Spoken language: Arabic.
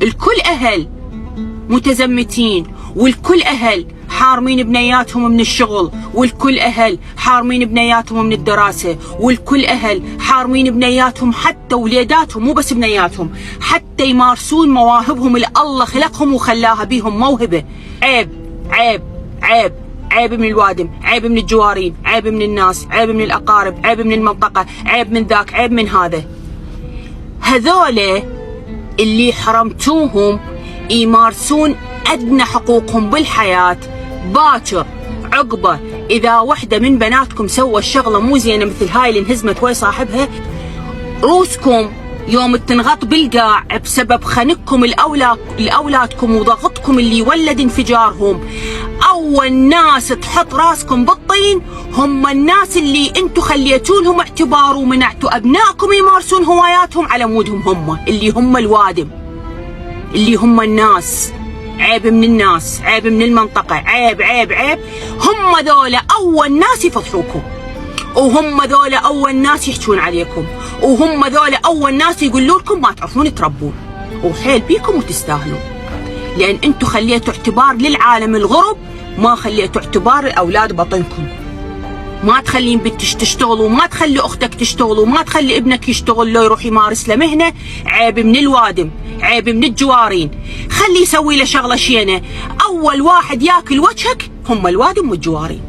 الكل أهل متزمتين، والكل أهل حارمين بنياتهم من الشغل، والكل أهل حارمين بنياتهم من الدراسة، والكل أهل حارمين بنياتهم حتى وليداتهم، مو بس بنياتهم، حتى يمارسون مواهبهم اللي الله خلقهم وخلاها بيهم موهبة. عيب عيب عيب عيب من الوادم، عيب من الجوارين، عيب من الناس، عيب من الأقارب، عيب من المنطقة، عيب من ذاك، عيب من هذا. هذول اللي حرمتوهم يمارسون أدنى حقوقهم بالحياة، باكر عقبة إذا وحدة من بناتكم سوى الشغلة مو زينة مثل هاي اللي انهزمت ويا صاحبها، روسكم يوم تنغط بالقاع بسبب خنقكم لأولادكم وضغطكم اللي يولد انفجارهم، أول ناس تحط راسكم بالطين هم الناس اللي انتو خليتونهم اعتبار ومنعتوا أبنائكم يمارسون هواياتهم على مودهم، هم اللي هم الوادم، اللي هم الناس. عيب من الناس، عيب من المنطقة، عيب عيب عيب. هم ذولا أول ناس يفضحوكم، وهم ذولا أول ناس يحجون عليكم، وهم ذولا أول ناس يقولوا لكم ما تعرفون تربون، وحيل بيكم وتستاهلون، لأن أنتم خليتوا اعتبار للعالم الغرب، ما خليتوا اعتبار الأولاد بطنكم. ما تخلين بنتك تشتغل، وما تخلي أختك تشتغل، وما تخلي ابنك يشتغل لو يروح يمارس له مهنة. عيب من الوادم، عيب من الجوارين، خلي يسوي له شغلة شينة. أول واحد ياكل وجهك هم الوادم والجوارين.